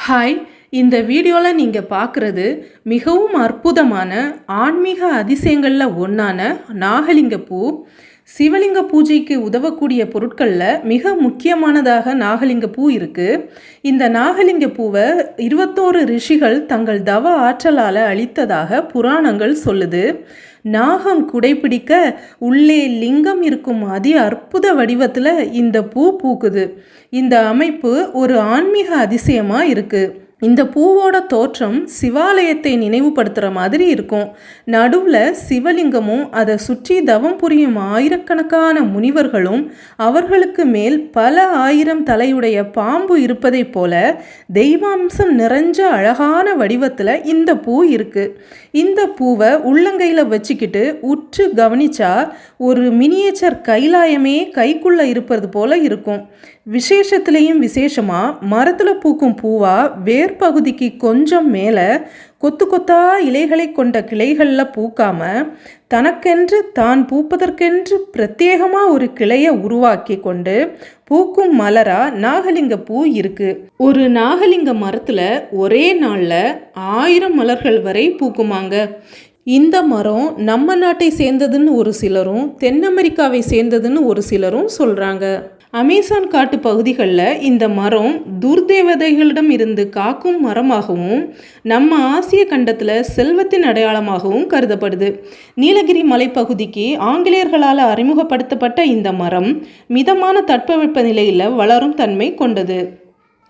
Hi, இந்த வீடியோவில் நீங்கள் பார்க்குறது மிகவும் அற்புதமான ஆன்மீக அதிசயங்களில் ஒன்றான நாகலிங்க பூ. சிவலிங்க பூஜைக்கு உதவக்கூடிய பொருட்களில் மிக முக்கியமானதாக நாகலிங்க பூ இருக்குது. இந்த நாகலிங்க பூவை 21 ரிஷிகள் தங்கள் தவ ஆற்றலால் அளித்ததாக புராணங்கள் சொல்லுது. நாகம் குடைப்பிடிக்க உள்ளே லிங்கம் இருக்கும் அதி அற்புத வடிவத்தில் இந்த பூ பூக்குது. இந்த அமைப்பு ஒரு ஆன்மீக அதிசயமாக இருக்குது. இந்த பூவோட தோற்றம் சிவாலயத்தை நினைவுபடுத்துகிற மாதிரி இருக்கும். நடுவில் சிவலிங்கமும் அதை சுற்றி தவம் புரியும் ஆயிரக்கணக்கான முனிவர்களும் அவர்களுக்கு மேல் பல ஆயிரம் தலையுடைய பாம்பு இருப்பதைப் போல தெய்வாம்சம் நிறைஞ்ச அழகான வடிவத்தில் இந்த பூ இருக்குது. இந்த பூவை உள்ளங்கையில் வச்சுக்கிட்டு உற்று கவனிச்சா ஒரு மினியேச்சர் கைலாயமே கைக்குள்ளே இருப்பது போல இருக்கும். விசேஷத்துலேயும் விசேஷமாக மரத்தில் பூக்கும் பூவா வேர்பகுதிக்கு கொஞ்சம் மேலே கொத்து கொத்தா இலைகளை கொண்ட கிளைகளில் பூக்காம தனக்கென்று தான் பூப்பதற்கென்று பிரத்யேகமாக ஒரு கிளையை உருவாக்கி கொண்டு பூக்கும் மலரா நாகலிங்க பூ இருக்கு. ஒரு நாகலிங்க மரத்தில் ஒரே நாளில் 1000 மலர்கள் வரை பூக்குமாங்க. இந்த மரம் நம்ம நாட்டை சேர்ந்ததுன்னு ஒரு சிலரும் தென் அமெரிக்காவை சேர்ந்ததுன்னு ஒரு சிலரும் சொல்கிறாங்க. அமேசான் காட்டு பகுதிகளில் இந்த மரம் துர்தேவதைகளிடம் இருந்து காக்கும் மரமாகவும் நம்ம ஆசிய கண்டத்தில் செல்வத்தின் அடையாளமாகவும் கருதப்படுது. நீலகிரி மலைப்பகுதிக்கு ஆங்கிலேயர்களால் அறிமுகப்படுத்தப்பட்ட இந்த மரம் மிதமான தட்பவெப்ப நிலையில் வளரும் தன்மை கொண்டது.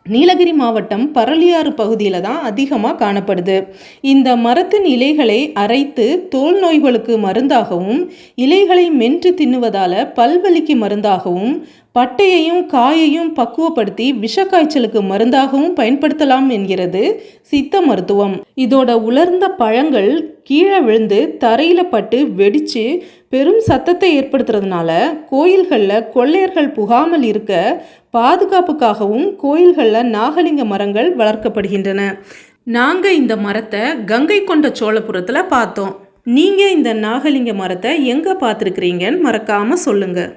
நீலகிரி மாவட்டம் பரளியாறு பகுதியில் தான் அதிகமாக காணப்படுது. இந்த மரத்தின் இலைகளை அரைத்து தோல் நோய்களுக்கு மருந்தாகவும் இலைகளை மென்று தின்னுவதால் பல்வலிக்கு மருந்தாகவும் பட்டையையும் காயையும் பக்குவப்படுத்தி விஷக்காய்ச்சலுக்கு மருந்தாகவும் பயன்படுத்தலாம் என்கிறது சித்த மருத்துவம். இதோட உலர்ந்த பழங்கள் கீழே விழுந்து தரையில் பட்டு வெடித்து பெரும் சத்தத்தை ஏற்படுத்துறதுனால கோயில்களில் கொள்ளையர்கள் புகாமல் இருக்க பாதுகாப்புக்காகவும் கோயில்களில் நாகலிங்க மரங்கள் வளர்க்கப்படுகின்றன. நாங்கள் இந்த மரத்தை கங்கை கொண்ட சோழபுரத்தில் பார்த்தோம். நீங்கள் இந்த நாகலிங்க மரத்தை எங்கே பார்த்துருக்குறீங்கன்னு மறக்காமல் சொல்லுங்கள்.